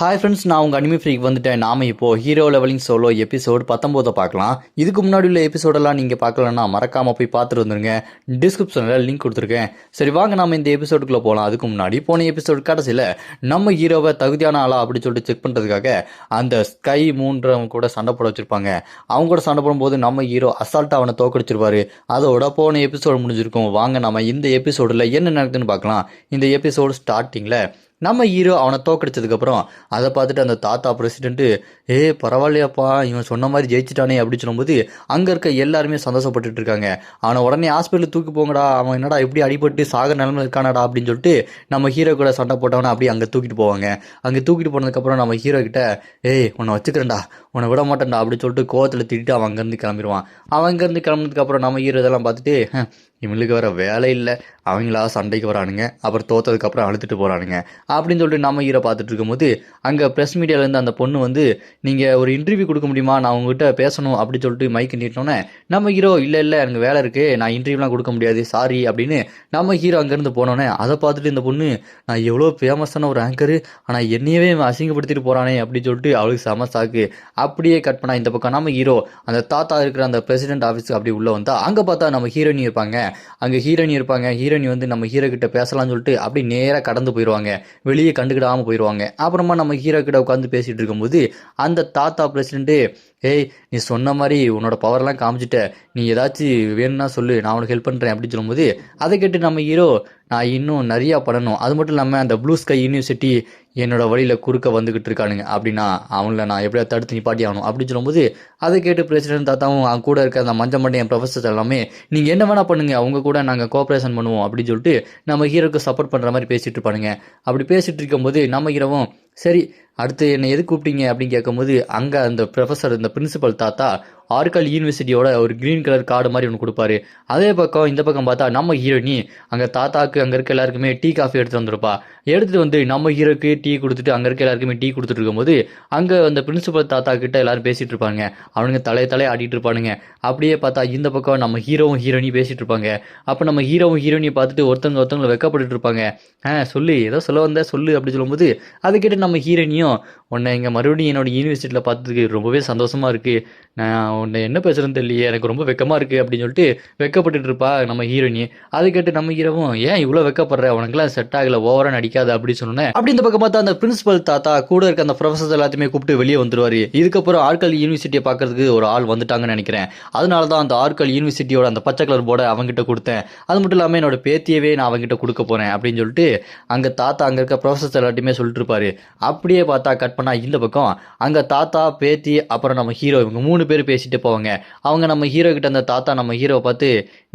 Hi friends, நான் உங்கள் anime freak வந்துட்டேன். நாம் இப்போது ஹீரோ லெவலிங் சோலோ எபிசோடு 19 பார்க்கலாம். இதுக்கு முன்னாடி உள்ள எபிசோடெல்லாம் நீங்கள் பார்க்கலன்னா மறக்காமல் போய் பார்த்துட்டு வந்துருங்க. டிஸ்கிரிப்ஷனில் லிங்க் கொடுத்துருக்கேன். சரி வாங்க நாம் இந்த எபிசோடுக்குள்ளே போகலாம். அதுக்கு முன்னாடி போன எபிசோடு கடைசியில் நம்ம ஹீரோவை தகுதியான ஆளா அப்படி சொல்லிட்டு செக் பண்ணுறதுக்காக அந்த ஸ்கை மூன்றவங்க கூட சண்டை போட வச்சுருப்பாங்க. அவங்க கூட சண்டை போடும்போது நம்ம ஹீரோ அசால்ட்டாக அவனை தோக்கடிச்சிருவார். அதோட போன எபிசோடு முடிஞ்சிருக்கும். வாங்க நம்ம இந்த எபிசோடில் என்ன நடக்குதுன்னு பார்க்கலாம். இந்த எபிசோடு ஸ்டார்டிங்கில் நம்ம ஹீரோ அவனை தோக்கடிச்சதுக்கப்புறம் அதை பார்த்துட்டு அந்த தாத்தா பிரசிடென்ட்டு பரவாயில்லையாப்பா, இவன் சொன்ன மாதிரி ஜெயிச்சிட்டானே அப்படின்னு சொல்லும்போது அங்கே இருக்க எல்லாருமே சந்தோஷப்பட்டுட்டு இருக்காங்க. அவனை உடனே ஹாஸ்பிட்டலுக்கு தூக்கி போங்கடா, அவன் என்னடா இப்படி அடிபட்டு சாக நிலமை இருக்கானடா அப்படின்னு சொல்லிட்டு நம்ம ஹீரோ கூட சண்டை போட்டவனை அப்படியே அங்கே தூக்கிட்டு போவாங்க. அங்கே தூக்கிட்டு போனதுக்கப்புறம் நம்ம ஹீரோ கிட்ட உன்னை வச்சுக்கிறேன்டா, உன்னை விட மாட்டேன்டா அப்படின்னு சொல்லிட்டு கோவத்தில் திட்டிட்டு அவன் அங்கேருந்து கிளம்பிடுவான். அவன் அங்கேருந்து கிளம்புனதுக்கப்புறம் நம்ம ஹீரோ இதெல்லாம் பார்த்துட்டு இவங்களுக்கு வேறு வேலை இல்லை, அவங்களா சண்டைக்கு வரானுங்க, அப்புறம் தோற்றதுக்கப்புறம் அழுத்துட்டு போகிறானுங்க அப்படின்னு சொல்லிட்டு நம்ம ஹீரோ பார்த்துட்டு இருக்கும்போது அங்கே ப்ரெஸ் மீடியாவிலேருந்து அந்த பொண்ணு வந்து நீங்கள் ஒரு இன்டர்வியூ கொடுக்க முடியுமா, நான் உங்ககிட்ட பேசணும் அப்படின்னு சொல்லிட்டு மைக்கு நீட்டினோன்னே நம்ம ஹீரோ இல்லை எனக்கு வேலை இருக்குது, நான் இன்டர்வியூலாம் கொடுக்க முடியாது, சாரி அப்படின்னு நம்ம ஹீரோ அங்கேருந்து போனோன்னே அதை பார்த்துட்டு இந்த பொண்ணு நான் எவ்வளோ ஃபேமஸான ஒரு ஆங்கரு, ஆனால் என்னையவே அசிங்கப்படுத்திட்டு போகிறானே அப்படின்னு சொல்லிட்டு அவளுக்கு செம சாக்கு. அப்படியே கட் பண்ணால் இந்த பக்கம் நம்ம ஹீரோ அந்த தாத்தா இருக்கிற அந்த பிரசிடென்ட் ஆஃபீஸுக்கு அப்படி உள்ளே வந்தால் அங்கே பார்த்தா நம்ம ஹீரோயினி இருப்பாங்க. அங்கே ஹீரோயினி வந்து நம்ம ஹீரோ கிட்ட பேசலாம்னு சொல்லிட்டு அப்படி நேராக கடந்து போயிடுவாங்க, வெளியே கண்டுக்கிடாமல் போயிடுவாங்க. அப்புறமா நம்ம ஹீரோ கிட்ட உட்காந்து பேசிகிட்டு இருக்கும்போது அந்த தாத்தா பிரசிடென்ட்டு நீ சொன்ன மாதிரி உன்னோட பவர்லாம் காமிச்சிட்ட, நீ ஏதாச்சும் வேணும்னா சொல்லு, நான் உனக்கு ஹெல்ப் பண்ணுறேன் அப்படின்னு சொல்லும்போது அதை கேட்டு நம்ம ஹீரோ நான் இன்னும் நிறையா பண்ணணும், அது மட்டும் இல்லாமல் அந்த ப்ளூ ஸ்கை யூனிவர்சிட்டி என்னோட வழியில் குறுக்க வந்துக்கிட்டு இருக்கானுங்க, அப்படின்னா அவங்கள நான் எப்படியா தடுத்து நிப்பாட்டி ஆகணும் அப்படின்னு சொல்லும்போது அதை கேட்டு பிரசிடென்ட் தாத்தாவும் அவங்க கூட இருக்க அந்த மஞ்சள் மண்டை என் ப்ரொஃபஸர்ஸ் எல்லாமே நீங்கள் என்ன வேணால் பண்ணுங்கள், அவங்க கூட நாங்கள் கோஆப்ரேஷன் பண்ணுவோம் அப்படின்னு சொல்லிட்டு நம்ம ஹீரோக்கு சப்போர்ட் பண்ணுற மாதிரி பேசிகிட்டு இருப்பானுங்க. அப்படி பேசிகிட்டு இருக்கும்போது நம்ம ஹீரோவும் சரி அடுத்து என்னை எது கூப்பிட்டீங்க அப்படின்னு கேட்கும்போது அங்கே அந்த ப்ரொஃபஸர் இந்த பிரின்சிபல் தாத்தா ஆர்கல் யூனிவர்சிட்டியோட ஒரு க்ரீன் கலர் கார்டு மாதிரி ஒன்று கொடுப்பாரு. அதே பக்கம் இந்த பக்கம் பார்த்தா நம்ம ஹீரோயினி அங்கே தாத்தாக்கு அங்கே இருக்க எல்லாருக்குமே டீ காஃபி எடுத்துகிட்டு வந்துருப்பா. எடுத்துகிட்டு வந்து நம்ம ஹீரோக்கு டீ கொடுத்துட்டு அங்கே இருக்க எல்லாருக்குமே டீ கொடுத்துட்டு இருக்கும்போது அங்கே அந்த பிரின்சிபல் தாத்தா கிட்ட எல்லாரும் பேசிகிட்டு இருப்பாங்க. அவனுங்க தலையை ஆடிட்டு இருப்பானுங்க. அப்படியே பார்த்தா இந்த பக்கம் நம்ம ஹீரோவும் ஹீரோயினி பேசிகிட்டு இருப்பாங்க. அப்போ நம்ம ஹீரோவும் ஹீரோயினியை பார்த்துட்டு ஒருத்தவங்களை வெக்கப்பட்டு இருப்பாங்க. சொல்லு ஏதோ சொல்ல வந்த சொல்லு அப்படி சொல்லும்போது அதை கேட்டு நம்ம ஹீரோயினியும் உன்னை இங்கே மறுபடியும் என்னோட யூனிவர்சிட்டியில் பார்த்ததுக்கு ரொம்பவே சந்தோஷமாக இருக்குது, நான் உன்னை என்ன பேசுகிறேன்னு தெரியலையே, எனக்கு ரொம்ப வெக்கமாக இருக்குது அப்படின்னு சொல்லிட்டு வெக்கப்பட்டு இருப்பா நம்ம ஹீரோயினி. அதை கேட்டு நம்ம ஹீரோவும் ஏன் இவ்வளோ வெக்கப்படுற, உனக்குலாம் செட் ஆகலை, ஓவராக நடிக்காது அப்படின்னு சொன்னேன். அப்படி இந்த பக்கம் பார்த்தா அந்த பிரின்சிபல் தாத்தா கூட இருக்க அந்த ப்ரொஃபஸர்ஸ் எல்லாத்தையுமே கூப்பிட்டு வெளியே வந்துருவார். இதுக்கப்புறம் ஆர்கல் யூனிவர்சிட்டியை பார்க்கறதுக்கு ஒரு ஆள் வந்துட்டாங்கன்னு நினைக்கிறேன். அதனால தான் அந்த ஆர்கல் யூனிவர்சிட்டியோட அந்த பச்சை கலர் போர்டை அவங்ககிட்ட கொடுத்தேன், அது மட்டும் இல்லாமல் என்னோட பேத்தியவே நான் அவங்ககிட்ட கொடுக்க போகிறேன் அப்படின்னு சொல்லிட்டு அங்கே தாத்தா அங்கே இருக்க ப்ரொஃபஸர்ஸ் எல்லாத்தையுமே சொல்லிட்டு இருப்பாரு. அப்படியே பார்த்தா கட் பண்ணால் இந்த பக்கம் அங்கே தாத்தா பேத்தி அப்புறம் நம்ம ஹீரோ இவங்க 3 பேர் பேசிட்டு போவாங்க. அவங்க நம்ம ஹீரோ கிட்ட அந்த தாத்தா நம்ம ஹீரோவை பார்த்து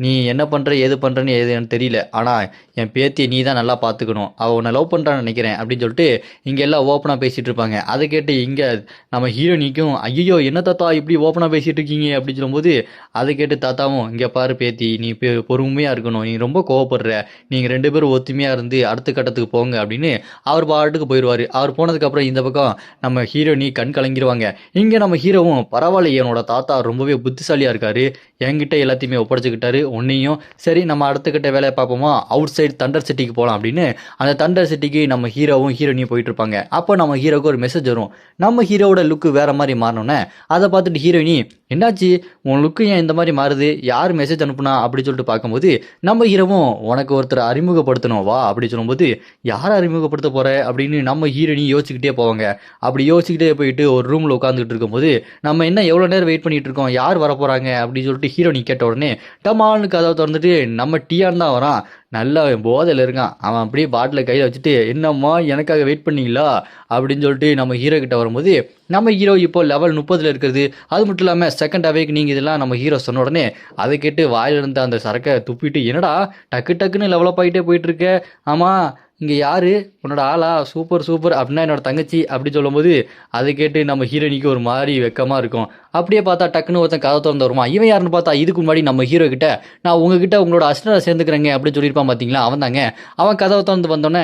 நீ என்ன பண்ணுற ஏது பண்ணுறன்னு எதுன்னு தெரியல, ஆனால் என் பேத்தியை நீ தான் நல்லா பார்த்துக்கணும், அவள் உன்னை லவ் பண்ணுறான்னு நினைக்கிறேன் அப்படின்னு சொல்லிட்டு இங்கே எல்லாம் ஓப்பனாக பேசிகிட்டு இருப்பாங்க. அதை கேட்டு இங்கே நம்ம ஹீரோனிக்கும் ஐயோ என்ன தாத்தா இப்படி ஓப்பனாக பேசிகிட்டு இருக்கீங்க அப்படின்னு சொல்லும்போது அதை கேட்டு தாத்தாவும் இங்கே பாரு பேத்தி, நீ பொறுமையாக இருக்கணும், நீ ரொம்ப கோவப்படுற, நீங்கள் 2 பேரும் ஒத்துமையாக இருந்து அடுத்த கட்டத்துக்கு போங்க அப்படின்னு அவர் பாட்டுக்கு போயிடுவார். அவர் போனதுக்கப்புறம் இந்த பக்கம் நம்ம ஹீரோனி கண் கலங்கிடுவாங்க. இங்கே நம்ம ஹீரோவும் பரவாயில்ல, என்னோட தாத்தா ரொம்பவே புத்திசாலியாக இருக்காரு, என்கிட்ட எல்லாத்தையுமே ஒப்படைச்சிக்கிட்டாரு, உன்னையும் சரி நம்ம அடுத்தக்கிட்ட வேலையை பார்ப்போமா, அவுட் சைடு தண்டர் சிட்டிக்கு போகலாம் அப்படின்னு அந்த தண்டர் சிட்டிக்கு நம்ம ஹீரோவும் ஹீரோனியும் போயிட்டு இருப்பாங்க. அப்போ நம்ம ஹீரோவுக்கு ஒரு மெசேஜ் வரும். நம்ம ஹீரோவோட லுக்கு வேறு மாதிரி மாறினோன்னே அதை பார்த்துட்டு ஹீரோயினி என்னாச்சு உன் லுக்கு ஏன் இந்த மாதிரி மாறுது, யார் மெசேஜ் அனுப்புனா அப்படின்னு சொல்லிட்டு பார்க்கும்போது நம்ம ஹீரோவும் உனக்கு ஒருத்தரை அறிமுகப்படுத்தணும் வா அப்படி சொல்லும்போது யாரை அறிமுகப்படுத்த போகிற அப்படின்னு நம்ம ஹீரோயினி யோசிச்சுக்கிட்டே போவாங்க. அப்படி யோசிச்சுக்கிட்டே போயிட்டு ஒரு ரூமில் உட்காந்துக்கிட்டு இருக்கும்போது நம்ம என்ன எவ்வளோ நேரம் வெயிட் பண்ணிட்டு இருக்கோம், யார் வர போகிறாங்க அப்படின்னு சொல்லிட்டு ஹீரோயினி கேட்ட உடனே டமால்னு கதவை திறந்துட்டு நம்ம டியான் தான் வரான். நல்லா போதையில் இருக்கான். அவன் அப்படியே பாட்டில் கையில் வச்சுட்டு என்னம்மா எனக்காக வெயிட் பண்ணீங்களா அப்படின்னு சொல்லிட்டு நம்ம ஹீரோ கிட்ட வரும்போது நம்ம ஹீரோ இப்போ லெவல் 30 இருக்கிறது, அது மட்டும் இல்லாமல் செகண்ட் அவேக்கு நீங்கள் இதெல்லாம் நம்ம ஹீரோ சொன்ன உடனே அதை கேட்டு வாயிலிருந்த அந்த சரக்கை துப்பிட்டு என்னடா டக்குன்னு லெவலப் ஆகிட்டே போயிட்டுருக்க, ஆமாம் இங்கே யார் உன்னோட ஆளா, சூப்பர் அப்படின்னா என்னோட தங்கச்சி அப்படி சொல்லும்போது அதை கேட்டு நம்ம ஹீரோனிக்கு ஒரு மாதிரி வெக்கமாக இருக்கும். அப்படியே பார்த்தா டக்குன்னு ஒருத்தன் கதை திறந்து வருமா, இவன் யாருன்னு பார்த்தா இதுக்கு முன்னாடி நம்ம ஹீரோ கிட்ட நான் உங்ககிட்ட உங்களோட அசிஸ்டண்டாக சேர்ந்துக்கிறேங்க அப்படின்னு சொல்லியிருப்பான் பார்த்தீங்களா, அவன் தாங்க. அவன் கதவை திறந்து வந்தோடனே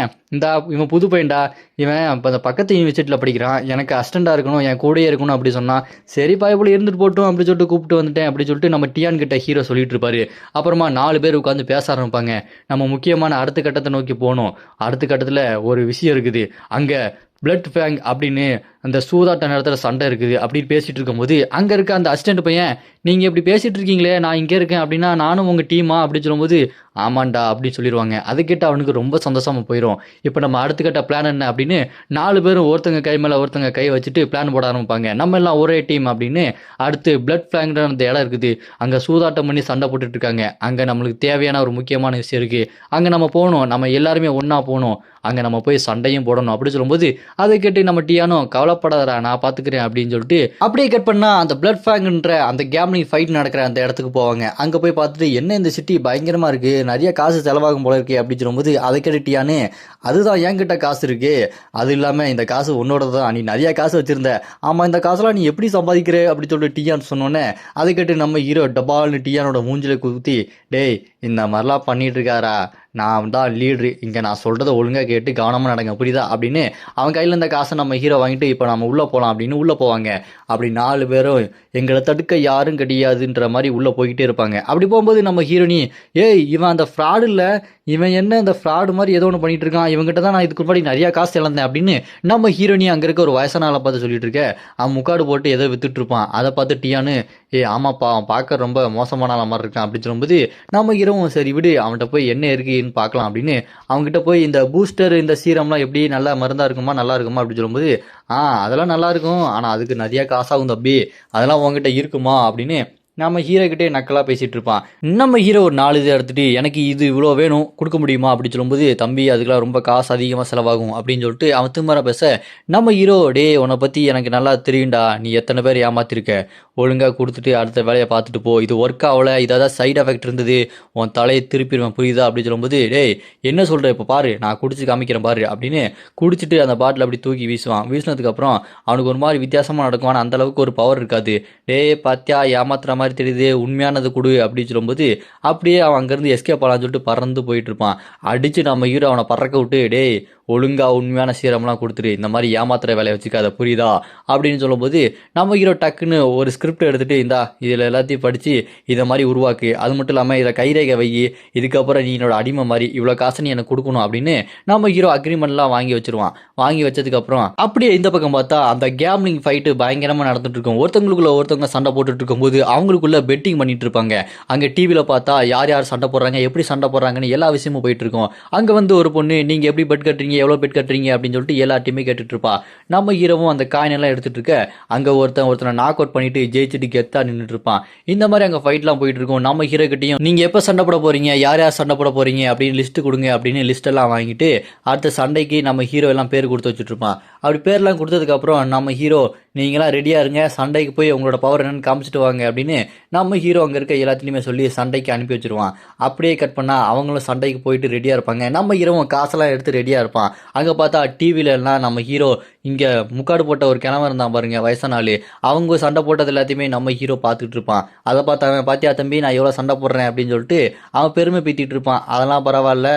இவன் புது பையன்டா, இவன் இப்போ அந்த பக்கத்து யூனிவர்சிட்டியில் படிக்கிறான், எனக்கு அசிஸ்டண்டாக இருக்கணும், என் கூடயே இருக்கணும் அப்படி சொன்னான். சரிப்பா இப்படி இருந்துட்டு போட்டும் அப்படி சொல்லிட்டு கூப்பிட்டு வந்துட்டேன் அப்படி சொல்லிட்டு நம்ம டியான் கிட்ட ஹீரோ சொல்லிட்டு இருப்பாரு. அப்புறமா 4 பேர் உட்காந்து பேச ஆரம்பிப்பாங்க. நம்ம முக்கியமான அடுத்த கட்டத்தை நோக்கி போகணும். அடுத்த கட்டத்தில் ஒரு விஷயம் இருக்குது, அங்கே பிளட் ஃபேங் அப்படின்னு அந்த சூதாட்ட நேரத்தில் சண்டை இருக்குது அப்படின்னு பேசிட்டு இருக்கும்போது அங்கே இருக்க அந்த அசிஸ்டன்ட் பையன், நீங்கள் இப்படி பேசிட்டு இருக்கீங்களே, நான் இங்கே இருக்கேன் அப்படின்னா நானும் உங்கள் டீமா அப்படின்னு சொல்லும்போது, ஆமாண்டா அப்படின்னு சொல்லிடுவாங்க. அதை கேட்டு அவனுக்கு ரொம்ப சந்தோஷமா போயிடும். இப்போ நம்ம அடுத்த கட்ட பிளான் என்ன அப்படின்னு 4 பேரும் ஒருத்தங்க கை மேலே ஒருத்தங்க கை வச்சுட்டு பிளான் போட ஆரம்பிப்பாங்க. நம்ம எல்லாம் ஒரே டீம் அப்படின்னு. அடுத்து பிளட் ஃபிளாங்ன்ற அந்த இடம் இருக்குது. அங்கே சூதாட்டம் பண்ணி சண்டை போட்டுட்டு இருக்காங்க. அங்கே நம்மளுக்கு தேவையான ஒரு முக்கியமான விஷயம் இருக்குது. அங்கே நம்ம போகணும், நம்ம எல்லாருமே ஒன்றா போகணும், அங்கே நம்ம போய் சண்டையும் போடணும் அப்படி சொல்லும்போது, அதை கேட்டு நம்ம டியானோ கவலைப்படாதடா நான் பார்த்துக்கிறேன் அப்படின்னு சொல்லிட்டு அப்படியே கட் பண்ணா அந்த பிளட் ஃபேங்ன்ற அந்த கேம்லிங் ஃபைட் நடக்கிற அந்த இடத்துக்கு போவாங்க. அங்கே போய் பார்த்துட்டு என்ன இந்த சிட்டி பயங்கரமாக இருக்குது, நிறைய காசு செலவாகும் போல இருக்கே அப்படின்னு சொல்லும்போது, அதை கேட்டு டியானு, அதுதான் என்கிட்ட காசு இருக்கு, அது இல்லாமல் இந்த காசு உன்னோட தான், நீ நிறைய காசு வச்சிருந்த, ஆமாம் இந்த காசுலாம் நீ எப்படி சம்பாதிக்கிற அப்படின்னு சொல்லிட்டு டியான் சொன்னோன்னே, அதை கேட்டு நம்ம ஹீரோ டபால்னு டியானோட மூஞ்சில குத்தி, டேய் இந்த மாதிரிலாம் பண்ணிட்டு இருக்காரா, நான் தான் லீட்ரு, இங்கே நான் சொல்கிறத ஒழுங்காக கேட்டு கவனமாக நடங்க புரியுதா அப்படின்னு அவன் கையில் இருந்த காசை நம்ம ஹீரோ வாங்கிட்டு இப்போ நம்ம உள்ளே போகலாம் அப்படின்னு உள்ளே போவாங்க. அப்படி 4 பேரும் எங்களை தடுக்க யாரும் கிடையாதுன்ற மாதிரி உள்ளே போய்கிட்டே இருப்பாங்க. அப்படி போகும்போது நம்ம ஹீரோனி, ஏய் இவன் அந்த ஃப்ராடு இல்லை, இவன் என்ன இந்த ஃப்ராடு மாதிரி ஏதோ ஒன்று பண்ணிட்டு இருக்கான், இவங்ககிட்ட தான் நான் இதுக்கு முன்னாடி நிறையா காசு இழந்தேன் அப்படின்னு நம்ம ஹீரோனி அங்கே இருக்க ஒரு வயசான ஆளை பார்த்து சொல்லிட்டு இருக்க. அவன் முக்காடு போட்டு ஏதோ வித்துட்டு இருப்பான். அதை பார்த்து டியானு, ஆமாப்பா அவன் பார்க்க ரொம்ப மோசமான ஆள மாதிரி இருக்கான் அப்படின்னு சொல்லும்போது, நம்ம ஹீரோவும் சரி விடு அவன்கிட்ட போய் என்ன இருக்குன்னு பார்க்கலாம் அப்படின்னு அவங்ககிட்ட போய் இந்த பூஸ்டர் இந்த சீரம்லாம் எப்படி நல்லா மருந்தா இருக்குமா நல்லா இருக்குமா அப்படின்னு சொல்லும்போது, அதெல்லாம் நல்லா இருக்கும், ஆனால் அதுக்கு நிறைய காசாகும் தம்பி, அதெல்லாம் உங்ககிட்ட இருக்குமா அப்படின்னு நம்ம ஹீரோ கிட்டே நக்கலாக பேசிகிட்டு இருப்பான். நம்ம ஹீரோ ஒரு 4 இதை எடுத்துகிட்டு எனக்கு இது இவ்வளோ வேணும் கொடுக்க முடியுமா அப்படின்னு சொல்லும்போது, தம்பி அதுக்கெல்லாம் ரொம்ப காசு அதிகமாக செலவாகும் அப்படின்னு சொல்லிட்டு அவன் திமிரா பேச, நம்ம ஹீரோ டே உன்னை பற்றி எனக்கு நல்லா தெரியும்டா, நீ எத்தனை பேர் ஏமாத்திருக்க, ஒழுங்காக கொடுத்துட்டு அடுத்த வேலையை பார்த்துட்டு போ, இது ஒர்க் ஆகலை, இதாவது சைட் எஃபெக்ட் இருந்தது, உன் தலையை திருப்பிடுவேன் புரியுதா அப்படின்னு சொல்லும்போது, டேய் என்ன சொல்கிற இப்போ பாரு நான் குடிச்சு காமிக்கிறேன் பாரு அப்படின்னு குடிச்சிட்டு அந்த பாட்டில் அப்படி தூக்கி வீசுவான். வீசினதுக்கப்புறம் அவனுக்கு ஒரு மாதிரி வித்தியாசமாக நடக்கும், ஆனால் அந்தளவுக்கு ஒரு பவர் இருக்காது. டேய் பாத்தியா ஏமாத்துற மாதிரி தெரியுது, உண்மையானது கொடு அப்படின்னு சொல்லும்போது அப்படியே அவன் அங்கேருந்து எஸ்கேப் ஆகலான்னு சொல்லிட்டு பறந்து போயிட்டு இருப்பான். அடித்து நம்ம ஹீரோ அவனை பறக்க விட்டு, டேய் ஒழுங்காக உண்மையான சீரம்லாம் கொடுத்துரு, இந்த மாதிரி ஏமாத்துற வேலையை வச்சுக்காத புரியுதா அப்படின்னு சொல்லும்போது, நம்ம ஹீரோ டக்குன்னு ஒரு ஸ்கிரிப்ட் எடுத்துகிட்டு இந்தா இதில் எல்லாத்தையும் படித்து இதை மாதிரி உருவாக்கு, அது மட்டும் இல்லாமல் இதை கைரேகை வை, இதுக்கப்புறம் நீ என்னோட அடிமை மாதிரி இவ்வளோ காசை நீ எனக்கு கொடுக்கணும் அப்படின்னு நம்ம ஹீரோ அக்ரிமெண்ட்லாம் வாங்கி வச்சுருவான். வாங்கி வச்சதுக்கப்புறம் அப்படியே இந்த பக்கம் பார்த்தா அந்த கேம்லிங் ஃபைட்டு பயங்கரமாக நடந்துட்டு இருக்கும். ஒருத்தவங்களுக்குள்ள ஒருத்தவங்க சண்டை போட்டுட்டு இருக்கும்போது அவங்களுக்குள்ள பெட்டிங் பண்ணிட்டு இருப்பாங்க. அங்கே டிவியில் பார்த்தா யார் யார் சண்டை போடுறாங்க எப்படி சண்டை போடுறாங்கன்னு எல்லா விஷயமும் போயிட்டு இருக்கும். அங்கே வந்து ஒரு பொண்ணு நீங்கள் எப்படி பெட் கட்டுறீங்க எவ்வளோ பெட் கட்டுறீங்க அப்படின்னு சொல்லிட்டு எல்லாத்தையுமே கேட்டுட்டு இருப்பா. நம்ம ஹீரோவும் அந்த காயின் எல்லாம் எடுத்துட்டு இருக்க அங்கே ஒருத்தனை நாக் அவுட் பண்ணிட்டு ஜெயிச்சுட்டு கெத்தா நின்றுட்டு இருப்பான். இந்த மாதிரி அங்கே ஃபைட்லாம் போயிட்டு இருக்கும். நம்ம ஹீரோ கிட்டையும் நீங்கள் எப்போ சண்டை போட போறீங்க, யார் யார் சண்டை போட போறீங்க அப்படின்னு லிஸ்ட் கொடுங்க அப்படின்னு லிஸ்ட் எல்லாம் வாங்கிட்டு அடுத்த சண்டைக்கு நம்ம ஹீரோ எல்லாம் பேர் கொடுத்து வச்சுட்டு இருப்பான். அப்படி பேர்லாம் கொடுத்ததுக்கப்புறம் நம்ம ஹீரோ நீங்களாம் ரெடியாக இருங்க, சண்டைக்கு போய் உங்களோட பவர் என்னன்னு காமிச்சிட்டு வாங்க அப்படின்னு நம்ம ஹீரோ அங்கே இருக்க எல்லாத்தையுமே சொல்லி சண்டைக்கு அனுப்பி வச்சுருவான். அப்படியே கட் பண்ணால் அவங்களும் சண்டைக்கு போயிட்டு ரெடியாக இருப்பாங்க. நம்ம ஹீரோவும் காசெல்லாம் எடுத்து ரெடியாக இருப்பான். அங்கே பார்த்தா டிவியில எல்லாம் நம்ம ஹீரோ இங்கே முக்காடு போட்ட ஒரு கிழமை இருந்தான் பாருங்க வயசான ஆளு, அவங்க சண்டை போட்டது எல்லாத்தையுமே நம்ம ஹீரோ பார்த்துட்டு இருப்பான். அதை பார்த்து அவன் பாத்தியா தம்பி நான் எவ்வளோ சண்டை போடுறேன் அப்படின்னு சொல்லிட்டு அவன் பெருமை பீத்திட்டு இருப்பான். அதெல்லாம் பரவாயில்ல,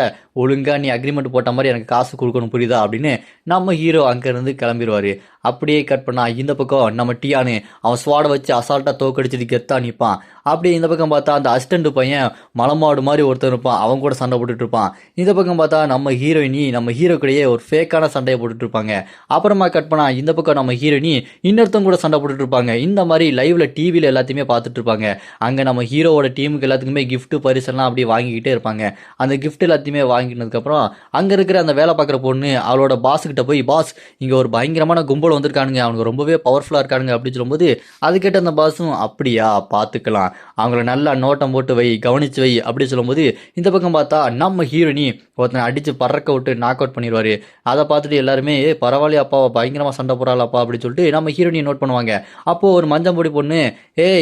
ஒழுங்காக நீ அக்ரிமெண்ட் போட்ட மாதிரி எனக்கு காசு கொடுக்கணும் புரியுதா அப்படின்னு நம்ம ஹீரோ அங்கேருந்து கிளம்பிடுவார். அப்படியே கட் பண்ணா இந்த பக்கம் நம்ம டியானு அவன் ஸ்வாடை வச்சு அசால்ட்டாக தோக்கடிச்சிட்டு கெத்தா நிற்பான். அப்படியே இந்த பக்கம் பார்த்தா அந்த அசிஸ்டண்ட் பையன் மலமாடு மாதிரி ஒருத்தர் இருப்பான், அவன் கூட சண்டை போட்டுட்டு இருப்பான். இந்த பக்கம் பார்த்தா நம்ம ஹீரோயினி நம்ம ஹீரோக்கிடையே ஒரு ஃபேக்கான சண்டையை போட்டுட்டு இருப்பாங்க. அப்புறமா கட் பண்ணா இந்த பக்கம் நம்ம ஹீரோயினி இன்னொருத்தவங்க கூட சண்டை போட்டுட்டு இருப்பாங்க. இந்த மாதிரி லைவ்ல டிவியில் எல்லாத்தையுமே பார்த்துட்டு இருப்பாங்க. அங்கே நம்ம ஹீரோவோட டீமுக்கு எல்லாத்துக்குமே கிஃப்ட் பரிசெல்லாம் அப்படியே வாங்கிக்கிட்டே இருப்பாங்க. அந்த கிஃப்ட் எல்லாத்தையுமே வாங்கினதுக்கப்புறம் அங்கே இருக்கிற அந்த வேலை பார்க்குற பொண்ணு அவளோட பாஸுக்கிட்ட போய், பாஸ் இங்கே ஒரு பயங்கரமான கும்பல் வந்திருக்கானுங்க, அவனுக்கு ரொம்பவே பவர்ஃபுல்லாக இருக்கானுங்க அப்படின்னு சொல்லும்போது, அது கேட்ட அந்த பாஸும் அப்படியா பார்த்துக்கலாம், அவங்கள நல்லா நோட்டம் போட்டு வை கவனிச்சு வை அப்படி சொல்லும்போது, இந்த பக்கம் பார்த்தா நம்ம ஹீரோயினி ஒருத்தனை அடித்து பறக்க விட்டு நாக் அவுட் பண்ணிடுவார். அதை பார்த்துட்டு எல்லாருமே பரவாயில்லையா அப்பாவை பயங்கரமாக சண்டை போடுறாளாப்பா அப்படின்னு சொல்லிட்டு நம்ம ஹீரோயினியை நோட் பண்ணுவாங்க. அப்போது ஒரு மஞ்சம்பொடி பொண்ணு,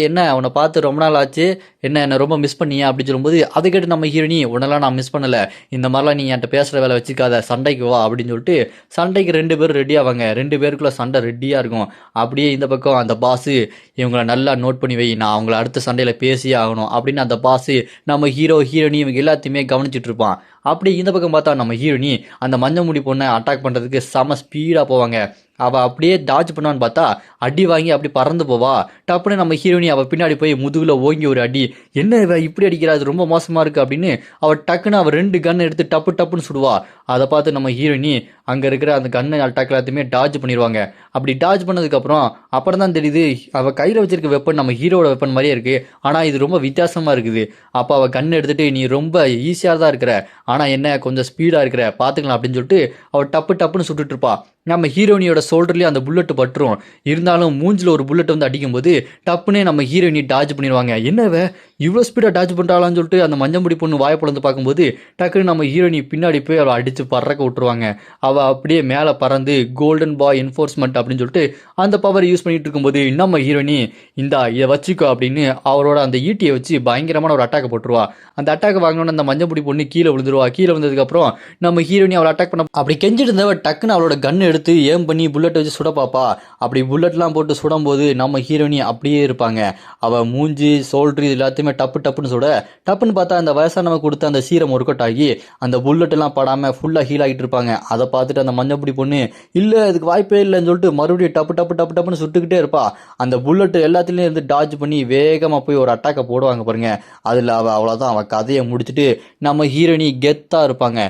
என்ன அவனை பார்த்து ரொம்ப நாள் ஆச்சு, என்ன ரொம்ப மிஸ் பண்ணியா அப்படின்னு சொல்லும்போது, அதை கேட்டு நம்ம ஹீரோயினி உன்னெல்லாம் நான் மிஸ் பண்ணலை, இந்த மாதிரிலாம் நீ என்கிட்ட பேசுகிற வேலை வச்சுக்காத, சண்டைக்கு வா அப்படின்னு சொல்லிட்டு சண்டைக்கு 2 பேரும் ரெடி ஆவாங்க. 2 பேருக்குள்ள சண்டை ரெடியாக இருக்கும். அப்படியே இந்த பக்கம் அந்த பாஸு இவங்களை நல்லா நோட் பண்ணி வை, நான் அவங்கள அடுத்த சண்டையில் பேசியே ஆகணும் அப்படின்னு அந்த பாஸு நம்ம ஹீரோ ஹீரோயினி இவங்க எல்லாத்தையுமே கவனிச்சிட்டு இருப்பான். அப்படி இந்த பக்கம் பார்த்தா நம்ம ஹீரோயினி அந்த மஞ்சள் முடி பொண்ணை அட்டாக் பண்ணுறதுக்கு செம ஸ்பீடாக போவாங்க. அவள் அப்படியே டாஜ் பண்ணுவான்னு பார்த்தா அடி வாங்கி அப்படி பறந்து போவா. டப்புன்னு நம்ம ஹீரோயினி அவள் பின்னாடி போய் முதுகுல ஓங்கி ஒரு அடி. என்ன இவ இப்படி அடிக்கிறா, அது ரொம்ப மோசமாக இருக்குது அப்படின்னு அவள் டக்குன்னு அவள் 2 கன் எடுத்து டப்பு டப்புன்னு சுடுவா. அதை பார்த்து நம்ம ஹீரோயினி அங்கே இருக்கிற அந்த கன்னு அட்டாக் எல்லாத்தையுமே டாஜ் பண்ணிடுவாங்க. அப்படி டாஜ் பண்ணதுக்கப்புறம் அப்புறம் தான் தெரியுது அவள் கையில் வச்சிருக்க வெப்பன் நம்ம ஹீரோட வெப்பன் மாதிரியே இருக்குது, ஆனால் இது ரொம்ப வித்தியாசமாக இருக்குது. அப்போ அவள் கன் எடுத்துகிட்டு நீ ரொம்ப ஈஸியாக தான் இருக்கிற, ஆனால் என்ன கொஞ்சம் ஸ்பீடாக இருக்கிற, பார்த்துக்கலாம் அப்படின்னு சொல்லிட்டு அவள் டப்பு டப்புன்னு சுட்டுட்டு இருப்பா. நம்ம ஹீரோயினியோட ஷோல்டர்லேயே அந்த புல்லட்டு பட்டுரும். இருந்தாலும் மூஞ்சில் ஒரு புல்லட் வந்து அடிக்கும்போது டப்புனே நம்ம ஹீரோயினி டாஜ் பண்ணிடுவாங்க. என்னவே இவ்வளோ ஸ்பீடாக டாஜ் பண்ணுறாளான்னு சொல்லிட்டு அந்த மஞ்சமுடி பொண்ணு வாய்ப்புலந்து பார்க்கும்போது டக்குன்னு நம்ம ஹீரோயினி பின்னாடி போய் அவளை அடித்து பறக்க விட்டுருவாங்க. அவள் அப்படியே மேலே பறந்து கோல்டன் பாய் என்ஃபோர்ஸ்மெண்ட் அப்படின்னு சொல்லிட்டு அந்த பவர் யூஸ் பண்ணிட்டு இருக்கும்போது நம்ம ஹீரோயினி இந்தா இதை வச்சுக்கோ அப்படின்னு அவரோட அந்த ஈட்டியை வச்சு பயங்கரமான ஒரு அட்டாக் போட்டுருவா. அந்த அட்டாக் வாங்கினோன்னு அந்த மஞ்சமுடி பொண்ணு கீழே விழுந்துருவா. கீழே வந்ததுக்கப்புறம் நம்ம ஹீரோயினி அவளை அட்டாக் பண்ண அப்படி கெஞ்சிட்டு இருந்தவ டக்குன்னு அவளோட கன் எடுத்து ஏம் பண்ணி புல்லட் வச்சு சுட பாப்பா. அப்படி புல்லட்லாம் போட்டு சுடும்போது நம்ம ஹீரோயினி அப்படியே இருப்பாங்க. அவள் மூஞ்சி ஷோல்டர் இது எல்லாத்தையுமே டப்பு டப்புன்னு சுட டப்புன்னு பார்த்தா அந்த வயசானவ கொடுத்த அந்த சீரம் ஒர்க் அவுட் ஆகி அந்த புல்லட் எல்லாம் படாமல் ஃபுல்லாக ஹீல் ஆகிட்டு இருப்பாங்க. அதை பார்த்துட்டு அந்த மஞ்சப்பொடி பொண்ணு இல்லை இதுக்கு வாய்ப்பே இல்லைன்னு சொல்லிட்டு மறுபடியும் டப்பு டப்பு டப்பு டப்புன்னு சுட்டுக்கிட்டே இருப்பா. அந்த புல்லட் எல்லாத்துலேயும் இருந்து டாஜ் பண்ணி வேகமாக போய் ஒரு அட்டாக்கை போடுவாங்க பாருங்க. அதில் அவள் அவ்வளோதான், அவள் கதையை முடிச்சுட்டு நம்ம ஹீரோயினி கெத்தாக இருப்பாங்க.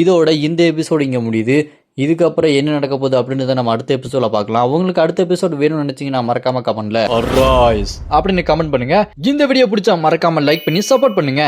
இதோட இந்த எபிசோடு இங்கே முடியுது. இதுக்கப்புறம் என்ன நடக்க போகுது அப்படின்றத நம்ம அடுத்த எபிசோட பார்க்கலாம். உங்களுக்கு அடுத்த எபிசோட் வேணும்னு நினைச்சீங்கன்னா மறக்காம கமெண்ட்ல அப்படின்னு கமெண்ட் பண்ணுங்க. இந்த வீடியோ பிடிச்சா மறக்காம லைக் பண்ணி சப்போர்ட் பண்ணுங்க.